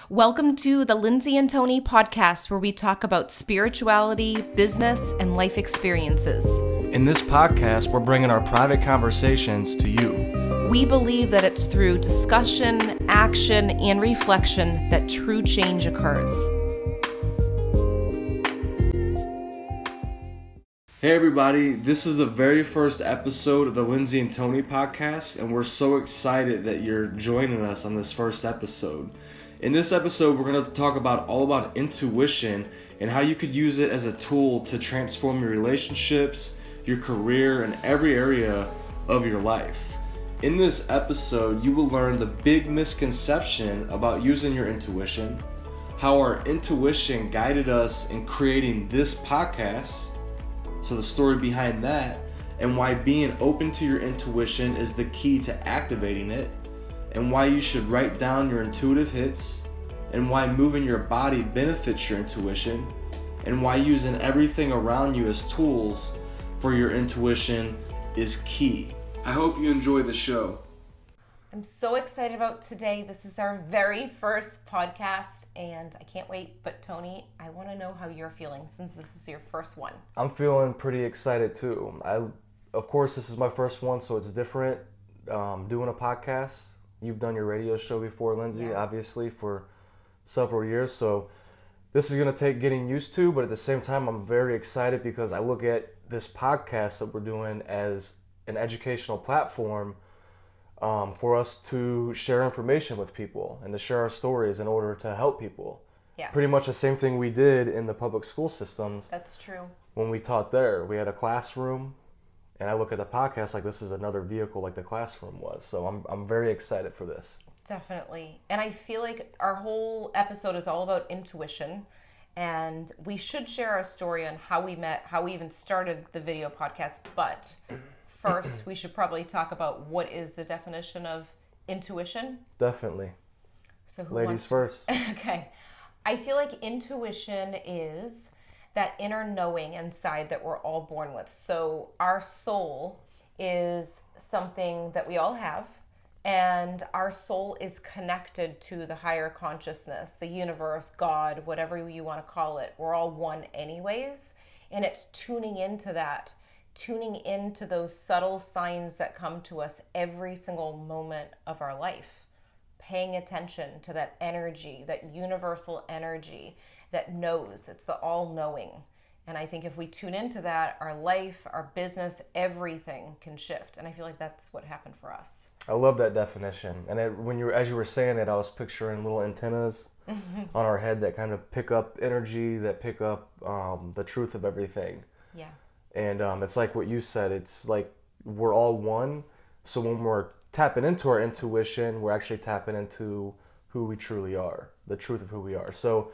Welcome to the Lindsay and Tony podcast, where we talk about spirituality, business, and life experiences. In this podcast, we're bringing our private conversations to you. We believe that it's through discussion, action, and reflection that true change occurs. Hey everybody, this is the very first episode of the Lindsay and Tony podcast, and we're so excited that you're joining us on this first episode. In this episode, we're going to talk all about intuition and how you could use it as a tool to transform your relationships, your career, and every area of your life. In this episode, you will learn the big misconception about using your intuition, how our intuition guided us in creating this podcast, so the story behind that, and why being open to your intuition is the key to activating it, and why you should write down your intuitive hits, and why moving your body benefits your intuition, and why using everything around you as tools for your intuition is key. I hope you enjoy the show. I'm so excited about today. This is our very first podcast, and I can't wait. But Tony, I want to know how you're feeling since this is your first one. I'm feeling pretty excited too. Of course, this is my first one, so it's different doing a podcast. You've done your radio show before, Lindsay, obviously, for several years. So this is going to take getting used to, but at the same time, I'm very excited because I look at this podcast that we're doing as an educational platform for us to share information with people and to share our stories in order to help people. Yeah. Pretty much the same thing we did in the public school systems. That's true. When we taught there, we had a classroom. And I look at the podcast like this is another vehicle like the classroom was. So I'm very excited for this. Definitely. And I feel like our whole episode is all about intuition. And we should share our story on how we met, how we even started the video podcast. But first, we should probably talk about what is the definition of intuition. Definitely. So ladies first. Okay. I feel like intuition is that inner knowing inside that we're all born with. So our soul is something that we all have, and our soul is connected to the higher consciousness, the universe, God, whatever you want to call it. We're all one anyways, and it's tuning into that, tuning into those subtle signs that come to us every single moment of our life, paying attention to that energy, that universal energy that knows. It's the all-knowing. And I think if we tune into that, our life, our business, everything can shift. And I feel like that's what happened for us. I love that definition. And as you were saying it, I was picturing little antennas on our head that kind of pick up energy, that pick up the truth of everything. Yeah. And it's like what you said. It's like we're all one. So when we're tapping into our intuition, we're actually tapping into who we truly are, the truth of who we are. So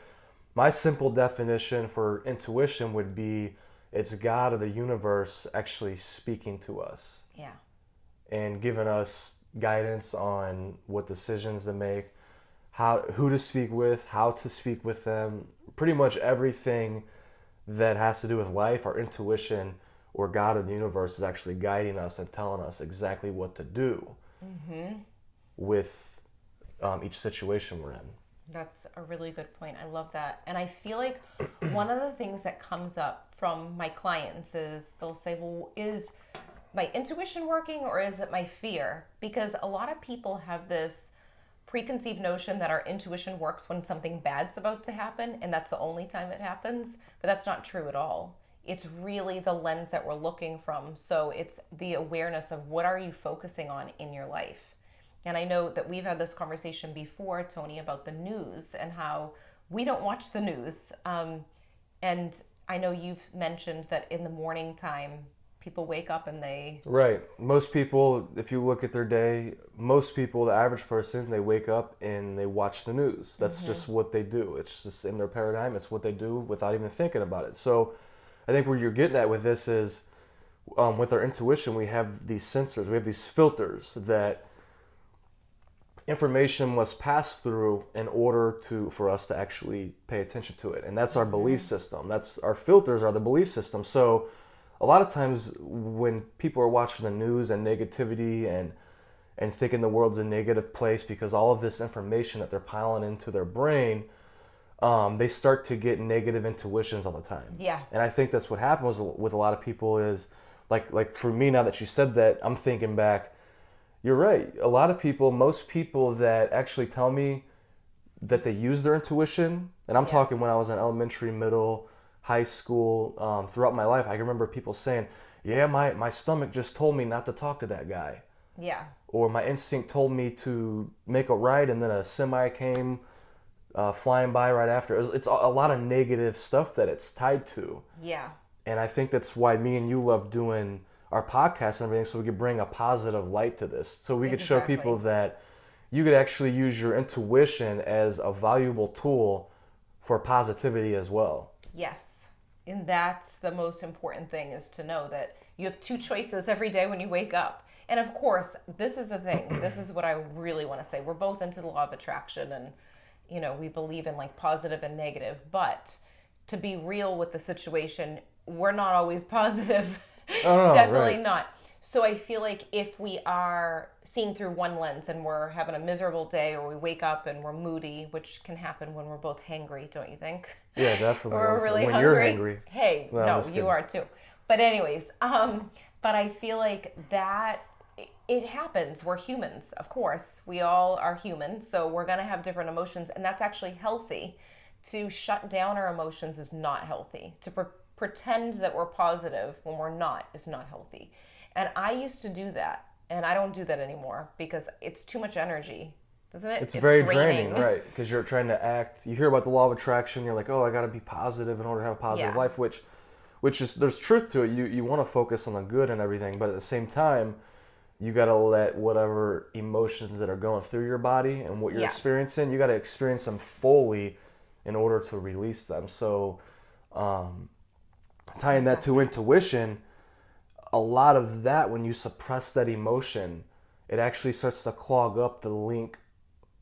my simple definition for intuition would be it's God of the universe actually speaking to us. Yeah. And giving us guidance on what decisions to make, who to speak with, how to speak with them. Pretty much everything that has to do with life, our intuition or God of the universe is actually guiding us and telling us exactly what to do with each situation we're in. That's a really good point. I love that. And I feel like one of the things that comes up from my clients is they'll say, well, is my intuition working or is it my fear? Because a lot of people have this preconceived notion that our intuition works when something bad's about to happen and that's the only time it happens. But that's not true at all. It's really the lens that we're looking from. So it's the awareness of what are you focusing on in your life. And I know that we've had this conversation before, Tony, about the news and how we don't watch the news. And I know you've mentioned that in the morning time, people wake up and they... Right. Most people, if you look at their day, most people, the average person, they wake up and they watch the news. That's just what they do. It's just in their paradigm. It's what they do without even thinking about it. So I think where you're getting at with this is with our intuition, we have these sensors, we have these filters that information must pass through in order for us to actually pay attention to it. And that's our belief system. That's our filters are the belief system. So a lot of times when people are watching the news and negativity and and thinking the world's a negative place because all of this information that they're piling into their brain, they start to get negative intuitions all the time. Yeah. And I think that's what happens with a lot of people is, like for me, now that you said that, I'm thinking back, you're right. A lot of people, most people that actually tell me that they use their intuition, and I'm talking when I was in elementary, middle, high school, throughout my life, I can remember people saying, yeah, my stomach just told me not to talk to that guy. Yeah. Or my instinct told me to make a right, and then a semi came flying by right after. It's a lot of negative stuff that it's tied to. Yeah. And I think that's why me and you love doing our podcast and everything, so we could bring a positive light to this. So we could show people that you could actually use your intuition as a valuable tool for positivity as well. Yes. And that's the most important thing, is to know that you have two choices every day when you wake up. And of course, this is the thing. This is what I really want to say. We're both into the law of attraction, and, you know, we believe in like positive and negative. But to be real with the situation, we're not always positive. Oh, no, Definitely right. not. So I feel like if we are seeing through one lens and we're having a miserable day, or we wake up and we're moody, which can happen when we're both hangry, don't you think? Yeah, definitely. Or we're really when hungry. you're angry. Hey, No, I'm no, just you kidding. are too. But anyways, but I feel like that it happens. We're humans, of course. We all are human, so we're gonna have different emotions, and that's actually healthy. To shut down our emotions is not healthy. To pretend that we're positive when we're not is not healthy. And I used to do that, and I don't do that anymore because it's too much energy, doesn't it? It's very draining, right? Because you're trying to act. You hear about the law of attraction. You're like, oh, I got to be positive in order to have a positive life, which is, there's truth to it. You want to focus on the good and everything, but at the same time, you got to let whatever emotions that are going through your body and what you're experiencing, you got to experience them fully in order to release them. So, tying that to intuition, a lot of that, when you suppress that emotion, it actually starts to clog up the link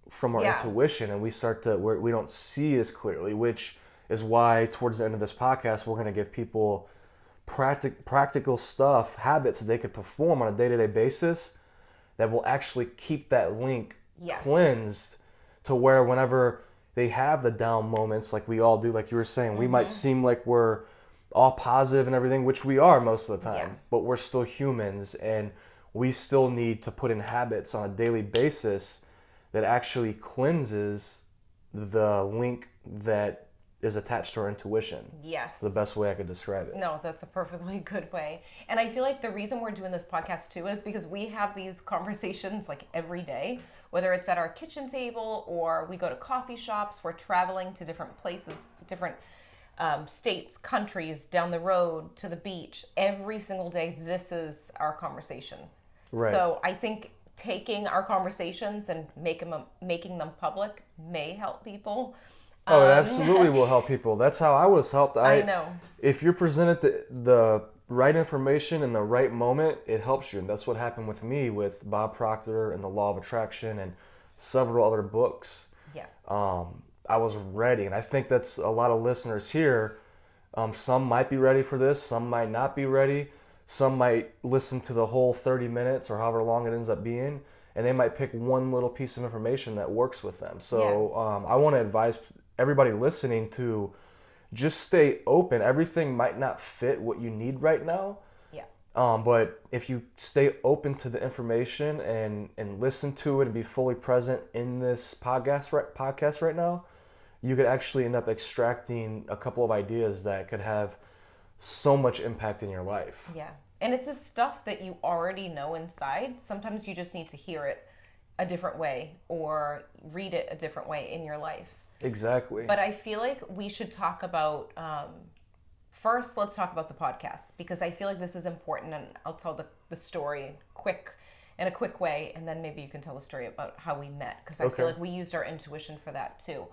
from our intuition, and we start to, we don't see as clearly, which is why towards the end of this podcast, we're going to give people practical stuff, habits that they could perform on a day-to-day basis that will actually keep that link cleansed, to where whenever they have the down moments, like we all do, like you were saying, we might seem like we're all positive and everything, which we are most of the time, but we're still humans, and we still need to put in habits on a daily basis that actually cleanses the link that is attached to our intuition. Yes. The best way I could describe it. No, that's a perfectly good way. And I feel like the reason we're doing this podcast too is because we have these conversations like every day, whether it's at our kitchen table or we go to coffee shops, we're traveling to different places, different states, countries, down the road, to the beach. Every single day, this is our conversation. Right. So I think taking our conversations and making them public may help people. Oh, it absolutely will help people. That's how I was helped. I know. If you're presented the right information in the right moment, it helps you. And that's what happened with me with Bob Proctor and the Law of Attraction and several other books. Yeah. I was ready. And I think that's a lot of listeners here. Some might be ready for this. Some might not be ready. Some might listen to the whole 30 minutes or however long it ends up being, and they might pick one little piece of information that works with them. So I want to advise everybody listening to just stay open. Everything might not fit what you need right now. Yeah. But if you stay open to the information and listen to it and be fully present in this podcast right now, you could actually end up extracting a couple of ideas that could have so much impact in your life. Yeah. And it's the stuff that you already know inside. Sometimes you just need to hear it a different way or read it a different way in your life. Exactly. But I feel like we should talk about, first, let's talk about the podcast, because I feel like this is important, and I'll tell the story in a quick way, and then maybe you can tell the story about how we met, because I feel like we used our intuition for that too.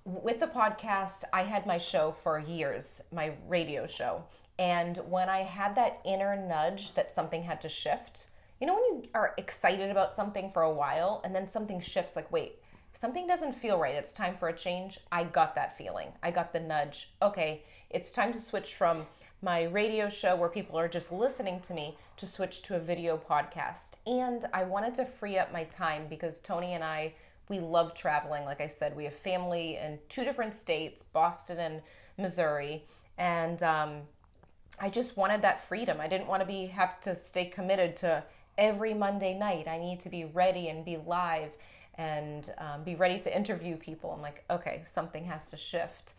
With the podcast, I had my show for years, my radio show, and when I had that inner nudge that something had to shift, you know when you are excited about something for a while, and then something shifts, like, wait, something doesn't feel right, it's time for a change. I got that feeling. I got the nudge. Okay, it's time to switch from my radio show where people are just listening to me to switch to a video podcast. And I wanted to free up my time because Tony and I, we love traveling. Like I said, we have family in 2 different states, Boston and Missouri. And I just wanted that freedom. I didn't want to have to stay committed to every Monday night. I need to be ready and be live and be ready to interview people. I'm like, okay, something has to shift.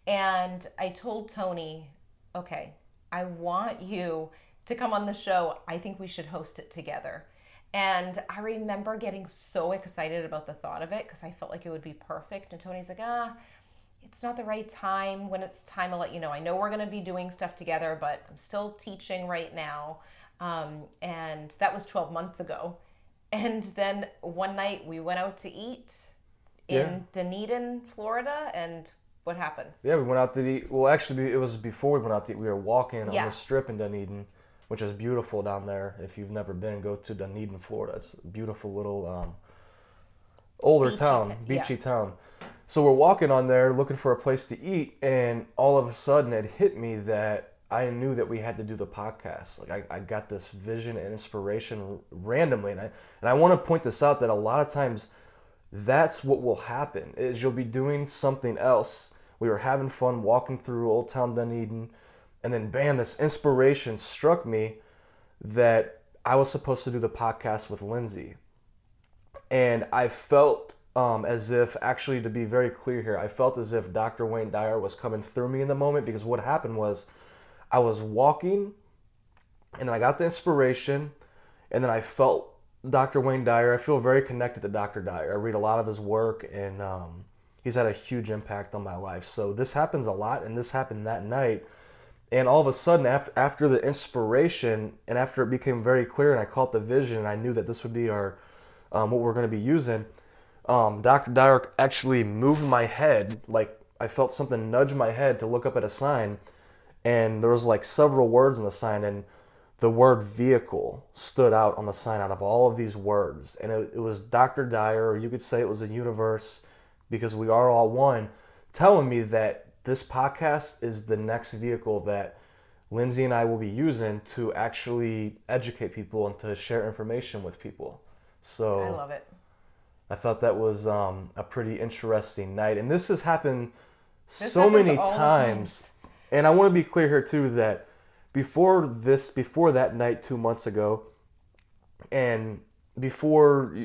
And I told Tony, okay, I want you to come on the show. I think we should host it together. And I remember getting so excited about the thought of it because I felt like it would be perfect. And Tony's like, it's not the right time. When it's time, I'll let you know. I know we're going to be doing stuff together, but I'm still teaching right now. And that was 12 months ago. And then one night we went out to eat in Dunedin, Florida, and what happened? Yeah, we went out to eat. Well, actually, it was before we went out to eat. We were walking on the strip in Dunedin, which is beautiful down there. If you've never been, go to Dunedin, Florida. It's a beautiful little older beachy town. So we're walking on there looking for a place to eat, and all of a sudden it hit me that I knew that we had to do the podcast. Like I got this vision and inspiration randomly, and I want to point this out that a lot of times that's what will happen is you'll be doing something else. We were having fun walking through Old Town Dunedin, and then bam, this inspiration struck me that I was supposed to do the podcast with Lindsay. And I felt as if, actually to be very clear here, I felt as if Dr. Wayne Dyer was coming through me in the moment, because what happened was I was walking, and then I got the inspiration, and then I felt Dr. Wayne Dyer. I feel very connected to Dr. Dyer. I read a lot of his work, and he's had a huge impact on my life. So this happens a lot, and this happened that night. And all of a sudden, after the inspiration, and after it became very clear, and I caught the vision, and I knew that this would be our what we're going to be using, Dr. Dyer actually moved my head. Like I felt something nudge my head to look up at a sign, and there was like several words on the sign, and the word vehicle stood out on the sign out of all of these words. And it was Dr. Dyer, or you could say it was the universe, because we are all one, telling me that this podcast is the next vehicle that Lindsay and I will be using to actually educate people and to share information with people. So I love it. I thought that was a pretty interesting night. And this has happened so many times. And I want to be clear here too that before that night 2 months ago, and before,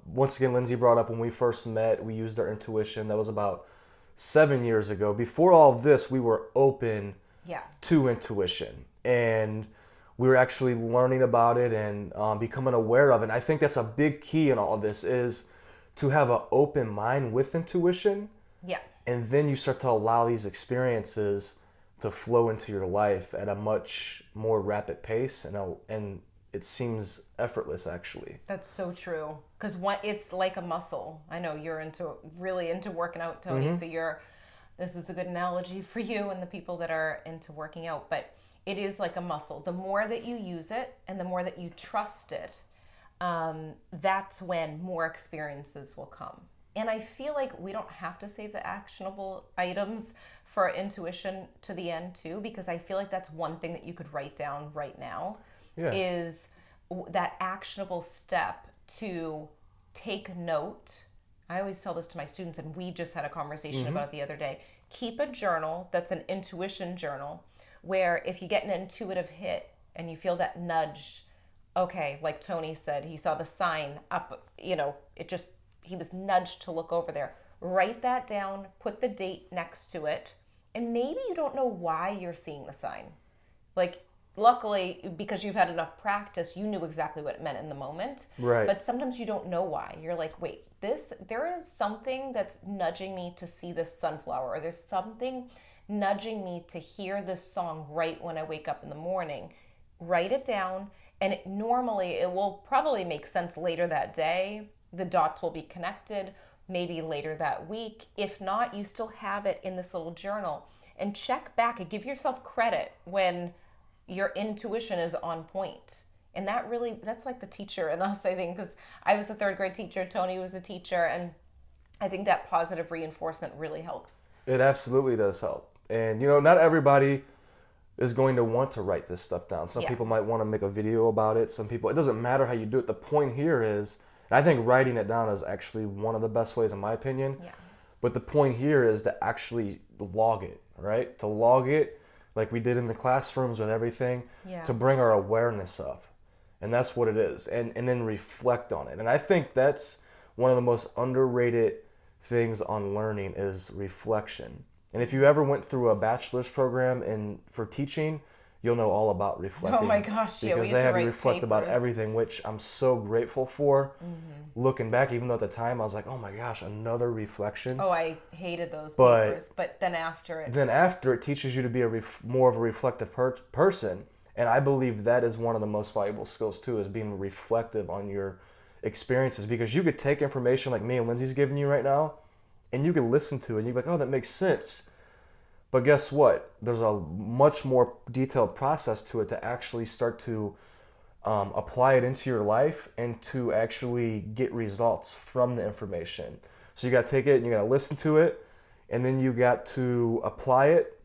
once again, Lindsay brought up when we first met, we used our intuition. That was about 7 years ago. Before all of this, we were open to intuition. And we were actually learning about it and becoming aware of it. And I think that's a big key in all of this, is to have an open mind with intuition. Yeah. And then you start to allow these experiences to flow into your life at a much more rapid pace, and it seems effortless, actually. That's so true. Because it's like a muscle. I know you're really into working out, Tony. Mm-hmm. So this is a good analogy for you and the people that are into working out. But it is like a muscle. The more that you use it and the more that you trust it, that's when more experiences will come. And I feel like we don't have to save the actionable items for our intuition to the end too, because I feel like that's one thing that you could write down right now is that actionable step to take note. I always tell this to my students, and we just had a conversation about it the other day. Keep a journal that's an intuition journal, where if you get an intuitive hit and you feel that nudge, okay, like Tony said, he saw the sign up, he was nudged to look over there. Write that down, put the date next to it, and maybe you don't know why you're seeing the sign. Like, luckily, because you've had enough practice, you knew exactly what it meant in the moment. Right. But sometimes you don't know why. You're like, wait, there is something that's nudging me to see this sunflower, or there's something nudging me to hear this song right when I wake up in the morning. Write it down, and normally it will probably make sense later that day. The dots will be connected, maybe later that week. If not, you still have it in this little journal. And check back and give yourself credit when your intuition is on point. And that's like the teacher in us, I think, because I was a third grade teacher, Tony was a teacher, and I think that positive reinforcement really helps. It absolutely does help. And, not everybody is going to want to write this stuff down. Some Yeah. people might want to make a video about it. Some people, it doesn't matter how you do it. The point here is, and I think writing it down is actually one of the best ways in my opinion. Yeah. But the point here is to actually log it, right? To log it like we did in the classrooms with everything, Yeah. to bring our awareness up. And that's what it is. And then reflect on it. And I think that's one of the most underrated things on learning is reflection. And if you ever went through a bachelor's program for teaching, you'll know all about reflecting. Oh my gosh, yeah, we because had they to have you write reflect about papers. everything, which I'm so grateful for. Looking back, even though at the time I was like, oh my gosh, another reflection. Oh, I hated those But- papers. But then after it, Then after, it teaches you to be more of a reflective person. And I believe that is one of the most valuable skills too, is being reflective on your experiences, because you could take information like me and Lindsay's giving you right now, and you could listen to it and you'd be like, oh, that makes sense. But guess what? There's a much more detailed process to it to actually start to apply it into your life and to actually get results from the information. So you got to take it and you got to listen to it, and then you got to apply it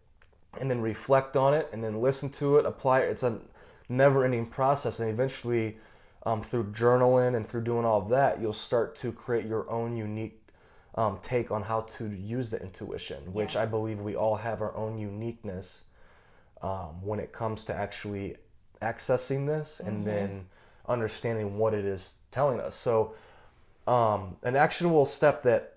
and then reflect on it and then listen to it, apply it. It's a never-ending process, and eventually through journaling and through doing all of that, you'll start to create your own unique take on how to use the intuition, which I Yes. believe we all have our own uniqueness when it comes to actually accessing this and then understanding what it is telling us. So an actionable step that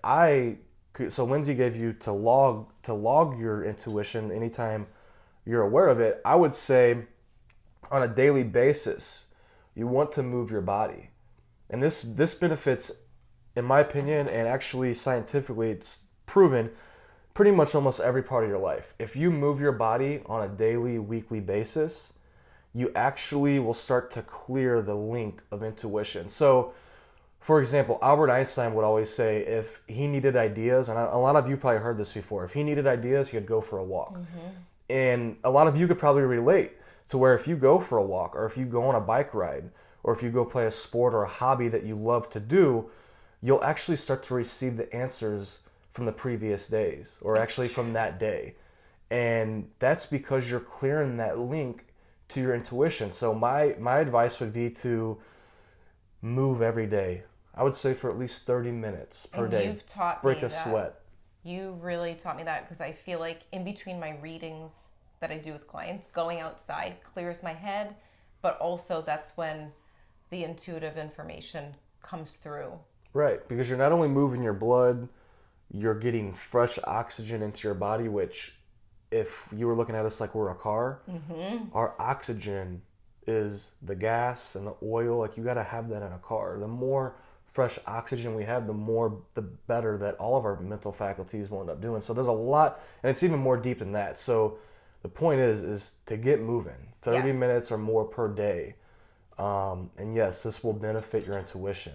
so Lindsay gave you to log your intuition anytime you're aware of it. I would say on a daily basis, you want to move your body. And this benefits, in my opinion, and actually scientifically it's proven, pretty much almost every part of your life. If you move your body on a daily, weekly basis, you actually will start to clear the link of intuition. So, for example, Albert Einstein would always say if he needed ideas, and a lot of you probably heard this before, if he needed ideas, he would go for a walk. And a lot of you could probably relate to where if you go for a walk, or if you go on a bike ride, or if you go play a sport or a hobby that you love to do, you'll actually start to receive the answers from the previous days, or actually from that day. And that's because you're clearing that link to your intuition. So my advice would be to move every day. I would say for at least 30 minutes per and day. you've taught Break me a that. sweat. You really taught me that, because I feel like in between my readings that I do with clients, going outside clears my head, but also that's when the intuitive information comes through. Right, because you're not only moving your blood, you're getting fresh oxygen into your body, which if you were looking at us like we're a car, our oxygen is the gas and the oil. Like, you got to have that in a car. The more fresh oxygen we have, the better that all of our mental faculties will end up doing. So there's a lot, and it's even more deep than that. So the point is to get moving 30 Yes. minutes or more per day. And yes, this will benefit your intuition.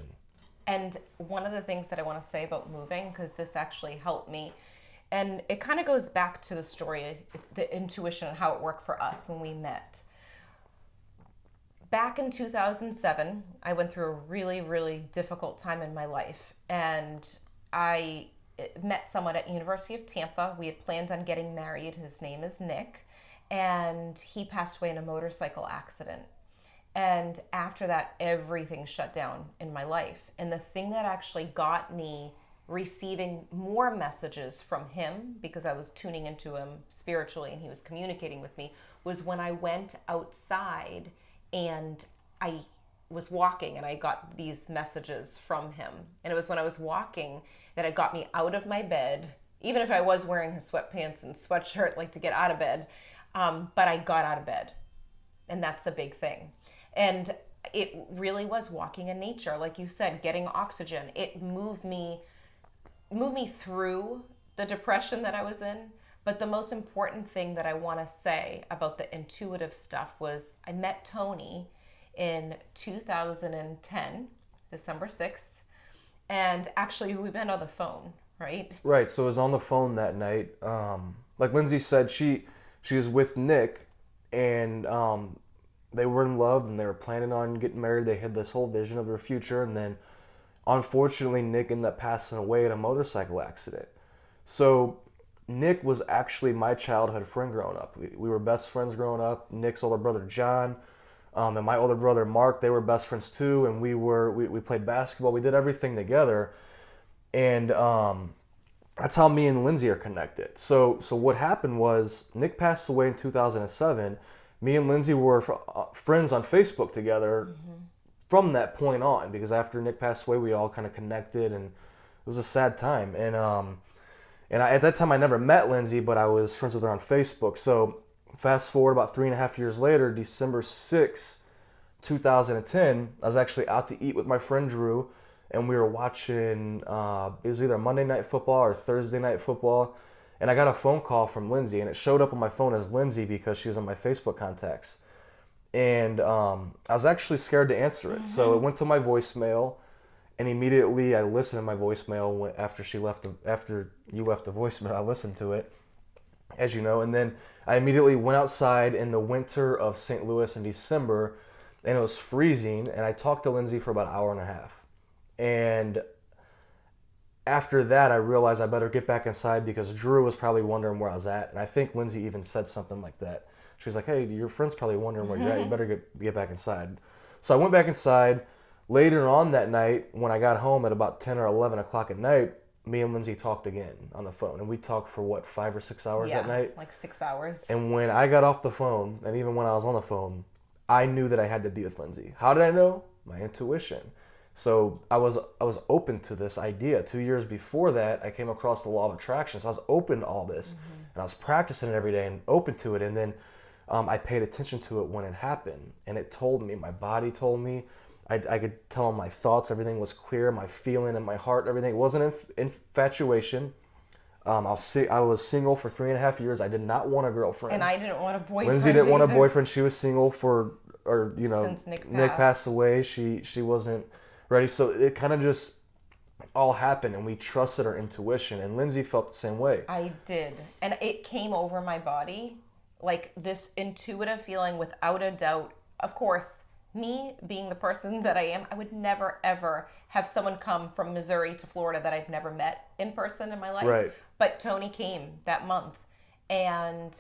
And one of the things that I want to say about moving, because this actually helped me, and it kind of goes back to the story, the intuition and how it worked for us when we met. Back in 2007, I went through a really, really difficult time in my life, and I met someone at University of Tampa. We had planned on getting married. His name is Nick, and he passed away in a motorcycle accident. And after that, everything shut down in my life. And the thing that actually got me receiving more messages from him, because I was tuning into him spiritually and he was communicating with me, was when I went outside and I was walking and I got these messages from him. And it was when I was walking that it got me out of my bed, even if I was wearing his sweatpants and sweatshirt, like to get out of bed. But I got out of bed. And that's the big thing. And it really was walking in nature, like you said, getting oxygen. It moved me through the depression that I was in. But the most important thing that I want to say about the intuitive stuff was I met Tony in 2010, December 6th. And actually, we've been on the phone, right? Right. So I was on the phone that night. Like Lindsay said, she was with Nick, and they were in love and they were planning on getting married. They had this whole vision of their future, and then unfortunately Nick ended up passing away in a motorcycle accident. So Nick was actually my childhood friend growing up. We were best friends growing up. Nick's older brother John, and my older brother Mark, they were best friends too. And we played basketball. We did everything together, and that's how me and Lindsay are connected. So what happened was Nick passed away in 2007. Me and Lindsay were friends on Facebook together from that point on, because after Nick passed away, we all kind of connected, and it was a sad time. And at that time, I never met Lindsay, but I was friends with her on Facebook. So fast forward about 3.5 years later, December 6, 2010, I was actually out to eat with my friend Drew, and we were watching, it was either Monday Night Football or Thursday Night Football, and I got a phone call from Lindsay, and it showed up on my phone as Lindsay because she was on my Facebook contacts. And I was actually scared to answer it. So it went to my voicemail, and immediately I listened to my voicemail after you left the voicemail. I listened to it, as you know, and then I immediately went outside in the winter of St. Louis in December, and it was freezing, and I talked to Lindsay for about an hour and a half. And after that, I realized I better get back inside because Drew was probably wondering where I was at. And I think Lindsay even said something like that. She was like, hey, your friend's probably wondering where you're at. You better get back inside. So I went back inside. Later on that night, when I got home at about 10 or 11 o'clock at night, me and Lindsay talked again on the phone. And we talked for, 5 or 6 hours that night? Like 6 hours. And when I got off the phone, and even when I was on the phone, I knew that I had to be with Lindsay. How did I know? My intuition. So I was open to this idea. 2 years before that, I came across the law of attraction. So I was open to all this, and I was practicing it every day and open to it. And then I paid attention to it when it happened, and it told me. My body told me. I could tell my thoughts. Everything was clear. My feeling in my heart. Everything. It wasn't infatuation. I was single for 3.5 years. I did not want a girlfriend. And I didn't want a boyfriend. Lindsay didn't want a either. boyfriend. She was single since Nick passed away. She wasn't ready. So it kind of just all happened, and we trusted our intuition, and Lindsay felt the same way. I did. And it came over my body, like this intuitive feeling without a doubt. Of course, me being the person that I am, I would never, ever have someone come from Missouri to Florida that I've never met in person in my life. Right. But Tony came that month, and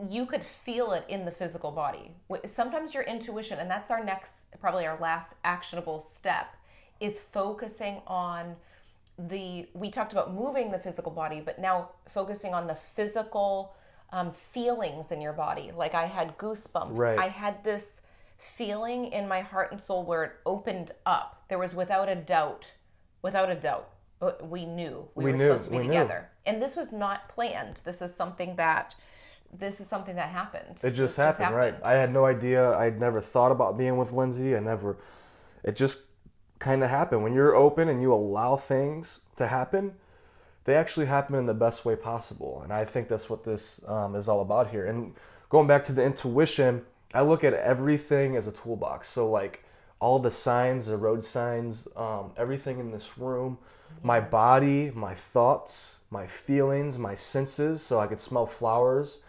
you could feel it in the physical body. Sometimes your intuition, and that's probably our last actionable step, is focusing on we talked about moving the physical body, but now focusing on the physical feelings in your body. Like I had goosebumps. Right. I had this feeling in my heart and soul where it opened up. There was without a doubt, we knew we were supposed to be together. And this was not planned. This is something that happened. It just happened, right? I had no idea. I'd never thought about being with Lindsay. It just kind of happened. When you're open and you allow things to happen, they actually happen in the best way possible. And I think that's what this is all about here. And going back to the intuition, I look at everything as a toolbox. So like all the signs, the road signs, everything in this room, my body, my thoughts, my feelings, my senses, so I could smell flowers.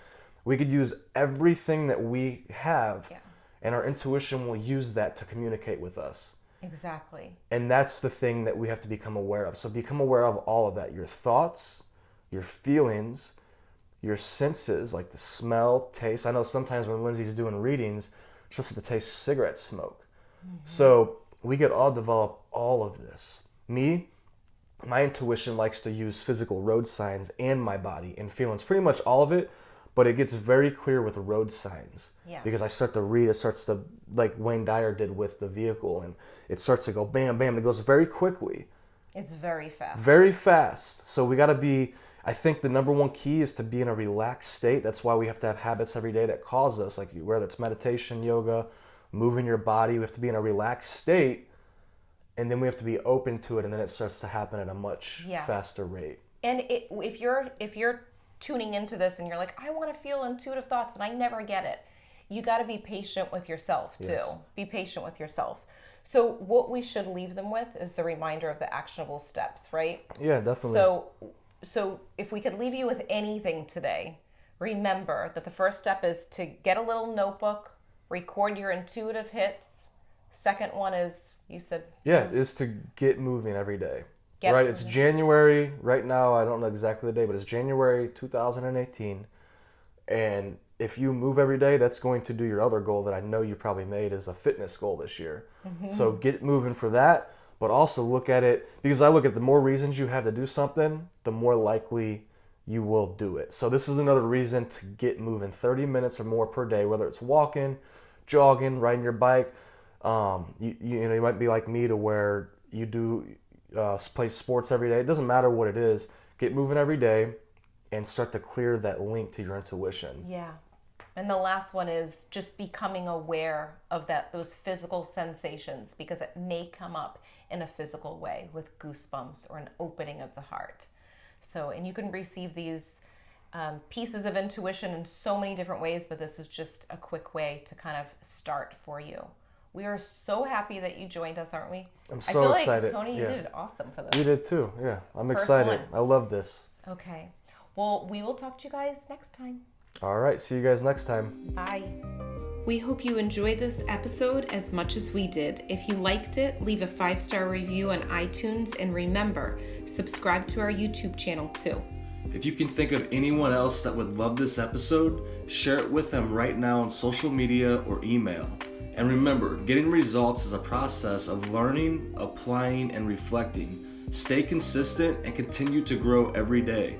We could use everything that we have, and our intuition will use that to communicate with us. Exactly. And that's the thing that we have to become aware of. So become aware of all of that. Your thoughts, your feelings, your senses, like the smell, taste. I know sometimes when Lindsay's doing readings, she'll start to taste cigarette smoke. So we could all develop all of this. My intuition likes to use physical road signs and my body and feelings, pretty much all of it, but it gets very clear with road signs. Yeah. Because I start to read, it starts to, like Wayne Dyer did with the vehicle, and it starts to go bam, bam. It goes very quickly. It's very fast. Very fast. So we got to be, I think the number one key is to be in a relaxed state. That's why we have to have habits every day that cause us, like whether it's meditation, yoga, moving your body. We have to be in a relaxed state, and then we have to be open to it, and then it starts to happen at a much faster rate. And if you're tuning into this and you're like, I want to feel intuitive thoughts and I never get it, you got to be patient with yourself too. Yes. Be patient with yourself. So what we should leave them with is a reminder of the actionable steps, right? Yeah, definitely. So if we could leave you with anything today, remember that the first step is to get a little notebook, record your intuitive hits. Second one is, you said? Yeah, is to get moving every day. Yep. Right? It's January, right now, I don't know exactly the day, but it's January 2018. And if you move every day, that's going to do your other goal that I know you probably made is a fitness goal this year. So get moving for that, but also look at it, because I look at the more reasons you have to do something, the more likely you will do it. So this is another reason to get moving 30 minutes or more per day, whether it's walking, jogging, riding your bike. You might be like me to where you do play sports every day. It doesn't matter what it is. Get moving every day and start to clear that link to your intuition. Yeah. And the last one is just becoming aware of those physical sensations, because it may come up in a physical way with goosebumps or an opening of the heart. So, and you can receive these pieces of intuition in so many different ways, but this is just a quick way to kind of start for you. We are so happy that you joined us, aren't we? I'm so I feel excited. Like, Tony, you did awesome for this. You did too, yeah. I'm First excited. one. I love this. Okay. Well, we will talk to you guys next time. All right, see you guys next time. Bye. We hope you enjoyed this episode as much as we did. If you liked it, leave a 5-star review on iTunes, and remember, subscribe to our YouTube channel too. If you can think of anyone else that would love this episode, share it with them right now on social media or email. And remember, getting results is a process of learning, applying, and reflecting. Stay consistent and continue to grow every day.